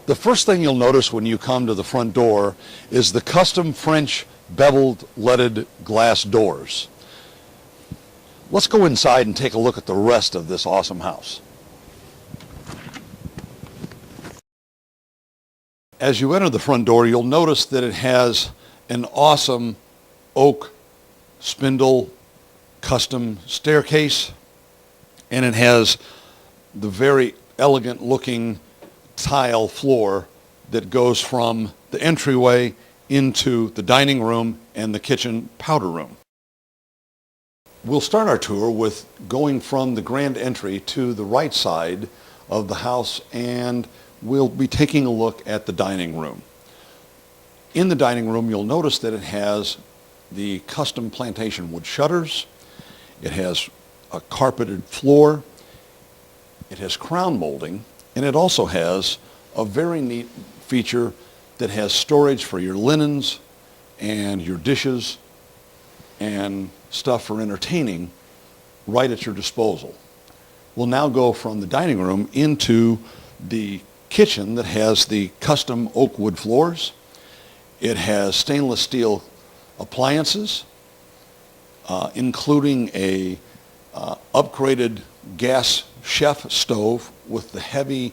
The first thing you'll notice when you come to the front door is the custom French beveled leaded glass doors. Let's go inside and take a look at the rest of this awesome house. As you enter the front door, you'll notice that it has an awesome oak spindle custom staircase, and it has the very elegant looking tile floor that goes from the entryway into the dining room and the kitchen powder room. We'll start our tour with going from the grand entry to the right side of the house, and we'll be taking a look at the dining room. In the dining room, you'll notice that it has the custom plantation wood shutters. It has a carpeted floor. It has crown molding, and it also has a very neat feature that has storage for your linens and your dishes and stuff for entertaining right at your disposal. We'll now go from the dining room into the kitchen that has the custom oak wood floors. It has stainless steel appliances, including a upgraded gas chef stove with the heavy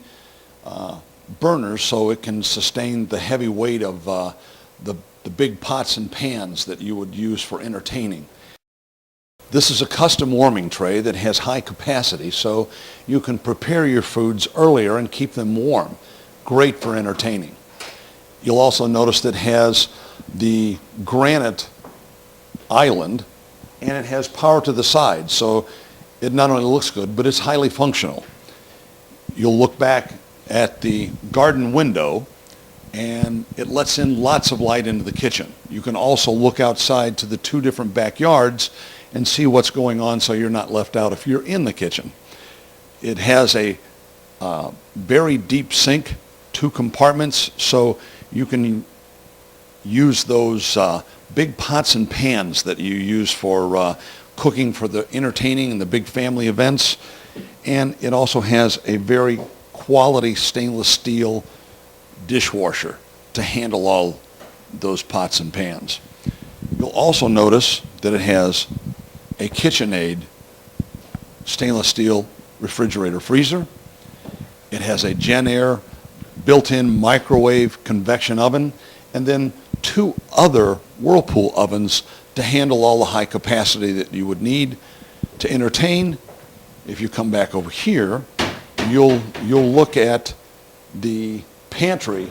burners so it can sustain the heavy weight of the big pots and pans that you would use for entertaining. This is a custom warming tray that has high capacity, so you can prepare your foods earlier and keep them warm. Great for entertaining. You'll also notice that it has the granite island, and it has power to the side, so it not only looks good, but it's highly functional. You'll look back at the garden window, and it lets in lots of light into the kitchen. You can also look outside to the two different backyards and see what's going on so you're not left out if you're in the kitchen. It has a very deep sink, 2 compartments, so you can use those big pots and pans that you use for cooking for the entertaining and the big family events. And it also has a very quality stainless steel dishwasher to handle all those pots and pans. You'll also notice that it has a KitchenAid stainless steel refrigerator freezer. It has a JennAir built-in microwave convection oven, and then 2 other Whirlpool ovens to handle all the high capacity that you would need to entertain. If you come back over here, you'll look at the pantry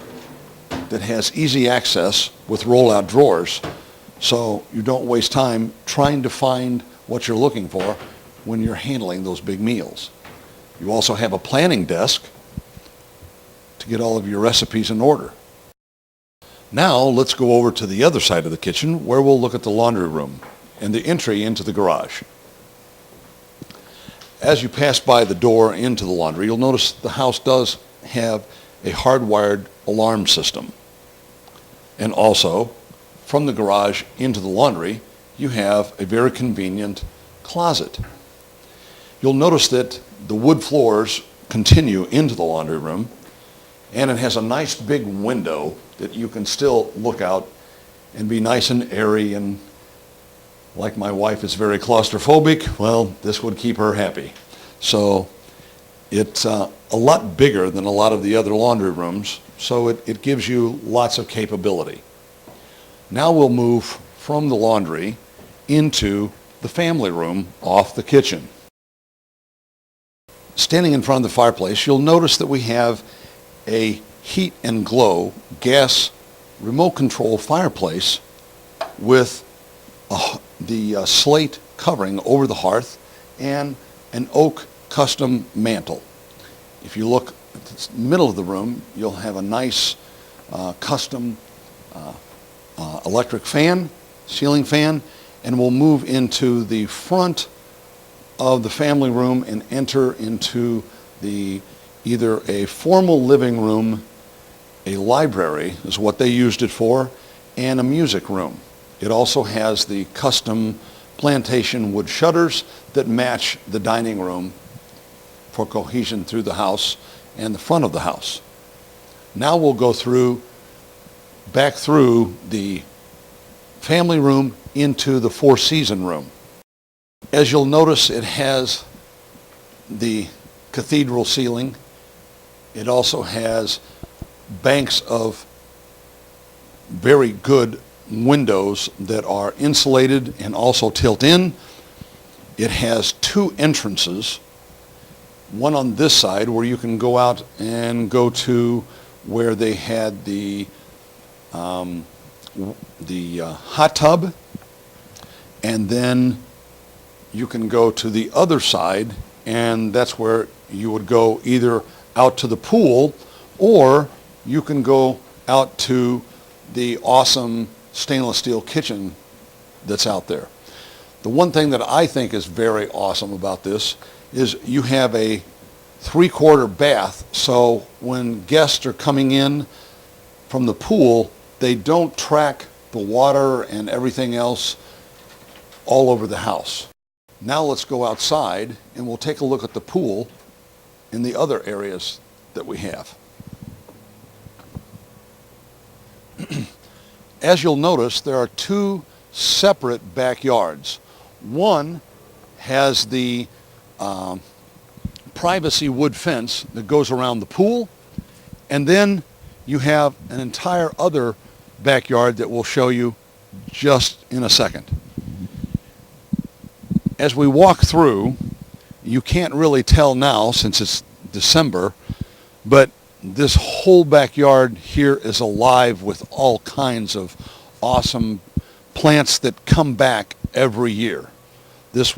that has easy access with roll-out drawers, so you don't waste time trying to find what you're looking for when you're handling those big meals. You also have a planning desk to get all of your recipes in order. Now let's go over to the other side of the kitchen where we'll look at the laundry room and the entry into the garage. As you pass by the door into the laundry, you'll notice the house does have a hardwired alarm system. And also, from the garage into the laundry, you have a very convenient closet. You'll notice that the wood floors continue into the laundry room, and it has a nice big window that you can still look out and be nice and airy, and like my wife is very claustrophobic, well, this would keep her happy. So it's a lot bigger than a lot of the other laundry rooms, so it gives you lots of capability. Now we'll move from the laundry into the family room off the kitchen. Standing in front of the fireplace, you'll notice that we have a Heat and Glow gas remote control fireplace with the slate covering over the hearth and an oak custom mantle. If you look at the middle of the room, you'll have a nice custom electric fan, ceiling fan, and we'll move into the front of the family room and enter into either a formal living room, a library is what they used it for, and a music room. It also has the custom plantation wood shutters that match the dining room for cohesion through the house and the front of the house. Now we'll go back through the family room into the four-season room. As you'll notice, it has the cathedral ceiling. It also has banks of very good windows that are insulated and also tilt in. It has two entrances, one on this side where you can go out and go to where they had the hot tub, and then you can go to the other side, and that's where you would go either out to the pool, or you can go out to the awesome stainless steel kitchen that's out there. The one thing that I think is very awesome about this is you have a 3/4 bath, so when guests are coming in from the pool, they don't track the water and everything else all over the house. Now let's go outside and we'll take a look at the pool in the other areas that we have. As you'll notice, there are two separate backyards. One has the privacy wood fence that goes around the pool, and then you have an entire other backyard that we'll show you just in a second. As we walk through, you can't really tell now since it's December, but this whole backyard here is alive with all kinds of awesome plants that come back every year. This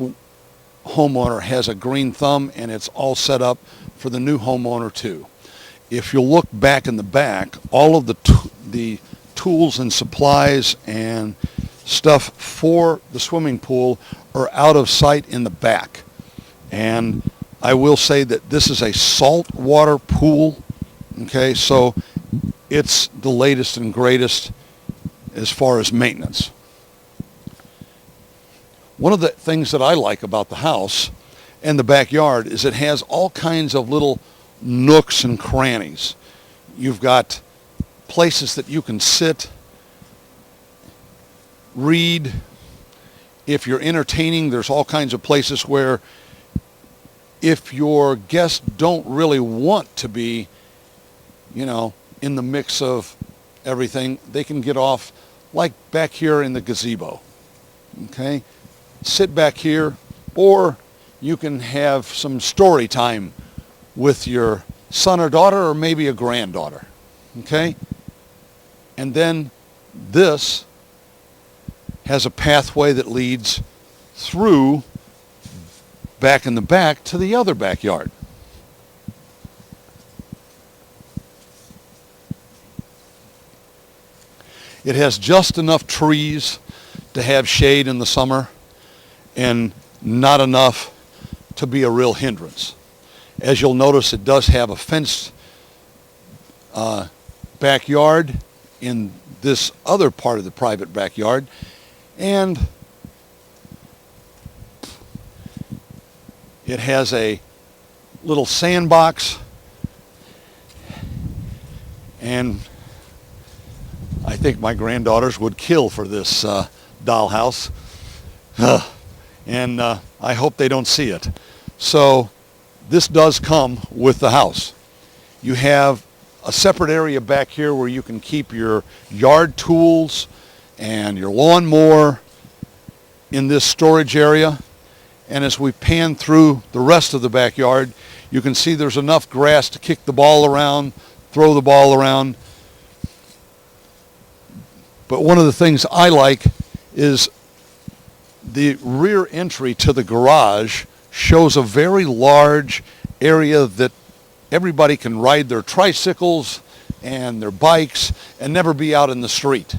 homeowner has a green thumb, and it's all set up for the new homeowner too. If you'll look back in the back, all of the tools and supplies and stuff for the swimming pool are out of sight in the back. And I will say that this is a saltwater pool. Okay, so it's the latest and greatest as far as maintenance. One of the things that I like about the house and the backyard is it has all kinds of little nooks and crannies. You've got places that you can sit, read. If you're entertaining, there's all kinds of places where if your guests don't really want to be, in the mix of everything, they can get off like back here in the gazebo. Okay? Sit back here, or you can have some story time with your son or daughter, or maybe a granddaughter. Okay? And then this has a pathway that leads through back in the back to the other backyard. It has just enough trees to have shade in the summer and not enough to be a real hindrance. As you'll notice, it does have a fenced backyard in this other part of the private backyard, and it has a little sandbox, and I think my granddaughters would kill for this dollhouse, and I hope they don't see it. So this does come with the house. You have a separate area back here where you can keep your yard tools and your lawnmower in this storage area. And as we pan through the rest of the backyard, you can see there's enough grass to kick the ball around, throw the ball around. But one of the things I like is the rear entry to the garage shows a very large area that everybody can ride their tricycles and their bikes and never be out in the street.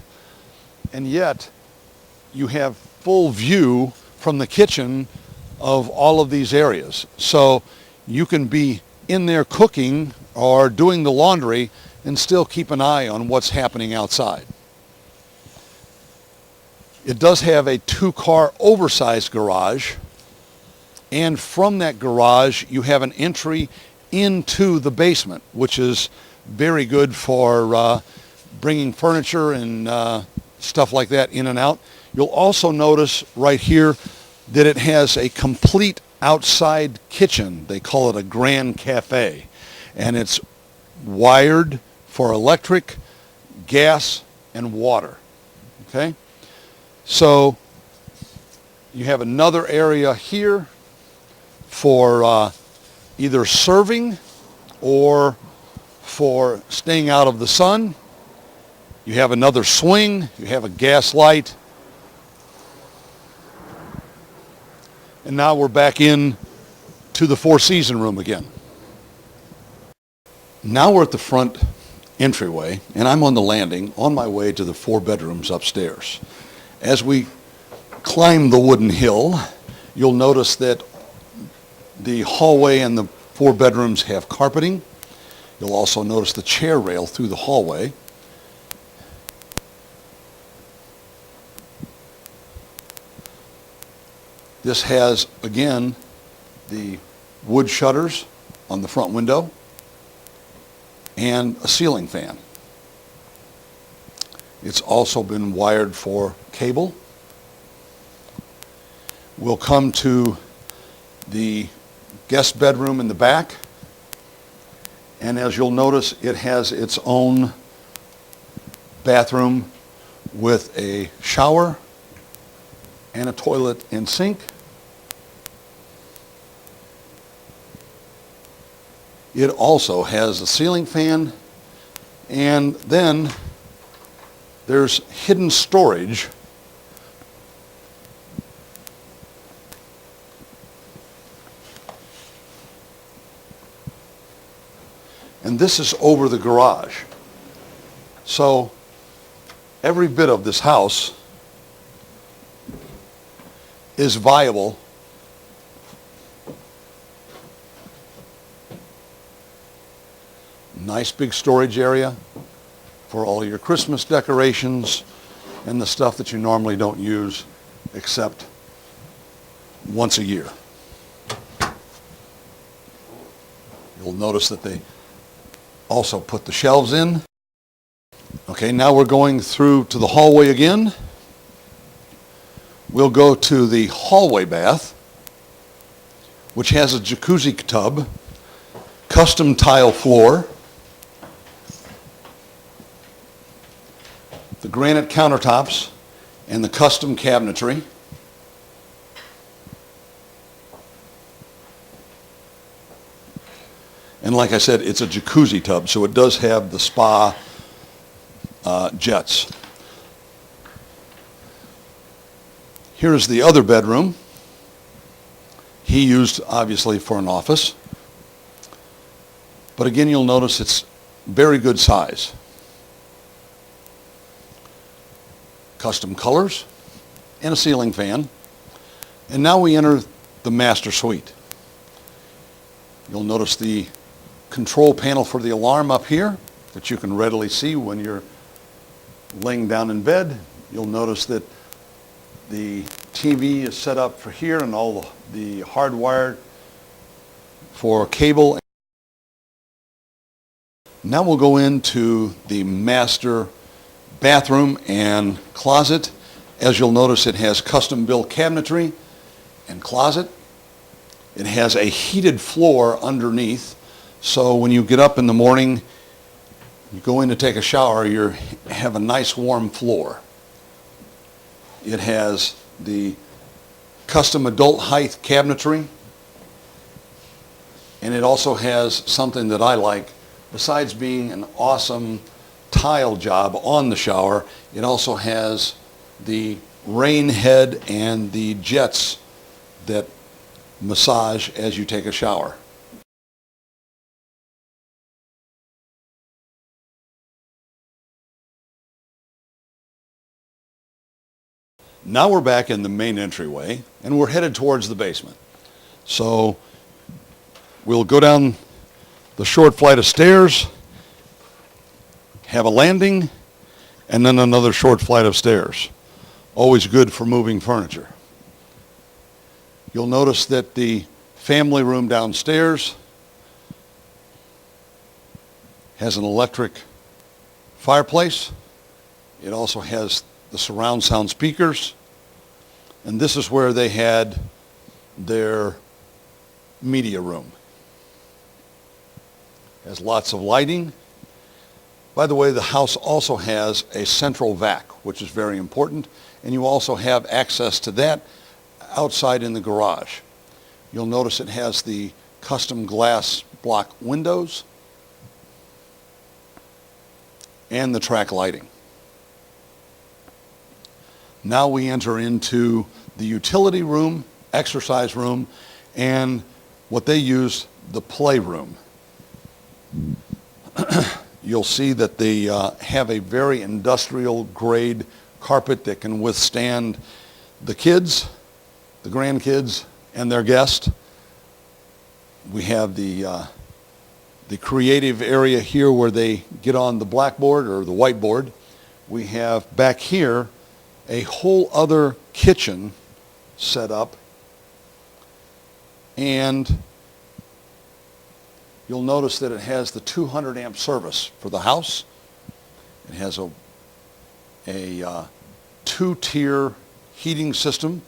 And yet you have full view from the kitchen of all of these areas. So you can be in there cooking or doing the laundry and still keep an eye on what's happening outside. It does have a 2-car oversized garage, and from that garage you have an entry into the basement, which is very good for bringing furniture and stuff like that in and out. You'll also notice right here that it has a complete outside kitchen. They call it a grand cafe. And it's wired for electric, gas, and water. Okay? So you have another area here for either serving or for staying out of the sun. You have another swing. You have a gas light. And now we're back in to the four-season room again. Now we're at the front entryway, and I'm on the landing on my way to the 4 bedrooms upstairs. As we climb the wooden hill, you'll notice that the hallway and the 4 bedrooms have carpeting. You'll also notice the chair rail through the hallway. This has, again, the wood shutters on the front window and a ceiling fan. It's also been wired for cable. We'll come to the guest bedroom in the back, and as you'll notice, it has its own bathroom with a shower and a toilet and sink. It also has a ceiling fan, and then there's hidden storage and this is over the garage. So every bit of this house is viable nice big storage area for all your Christmas decorations and the stuff that you normally don't use except once a year. You'll notice that they also put the shelves in. Okay, now we're going through to the hallway again. We'll go to the hallway bath, which has a jacuzzi tub, custom tile floor, the granite countertops, and the custom cabinetry. And like I said, it's a jacuzzi tub, so it does have the spa jets. Here's the other bedroom. He used, obviously, for an office. But again, you'll notice it's very good size. Custom colors and a ceiling fan. And now we enter the master suite. You'll notice the control panel for the alarm up here that you can readily see when you're laying down in bed. You'll notice that the TV is set up for here and all the hardwired for cable. Now we'll go into the master bathroom and closet. As you'll notice, it has custom built cabinetry and closet. It has a heated floor underneath, so when you get up in the morning, you go in to take a shower, you have a nice warm floor. It has the custom adult height cabinetry, and it also has something that I like. Besides being an awesome tile job on the shower, it also has the rain head and the jets that massage as you take a shower. Now we're back in the main entryway and we're headed towards the basement. So we'll go down the short flight of stairs, have a landing, and then another short flight of stairs. Always good for moving furniture. You'll notice that the family room downstairs Has an electric fireplace. It also has the surround sound speakers. And this is where they had their media room. Has lots of lighting. By the way, the house also has a central vac, which is very important, and you also have access to that outside in the garage. You'll notice it has the custom glass block windows and the track lighting. Now we enter into the utility room, exercise room, and what they use, the playroom. You'll see that they have a very industrial grade carpet that can withstand the kids, the grandkids, and their guests. We have the creative area here where they get on the blackboard or the whiteboard. We have back here a whole other kitchen set up, and you'll notice that it has the 200 amp service for the house. It has a two-tier heating system,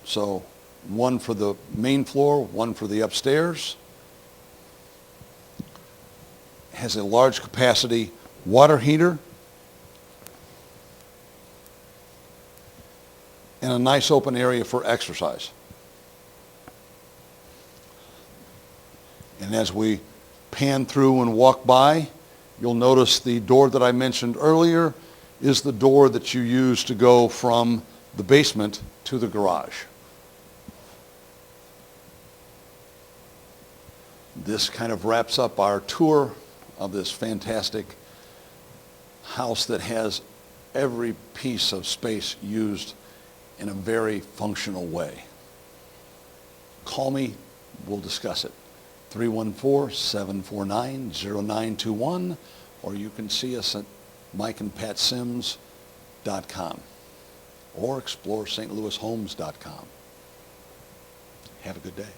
so one for the main floor, one for the upstairs. It has a large capacity water heater and a nice open area for exercise. And as we pan through and walk by, you'll notice the door that I mentioned earlier is the door that you use to go from the basement to the garage. This kind of wraps up our tour of this fantastic house that has every piece of space used in a very functional way. Call me, we'll discuss it. 314-749-0921, or you can see us at MikeandPatSims.com or ExploreStLouisHomes.com. Have a good day.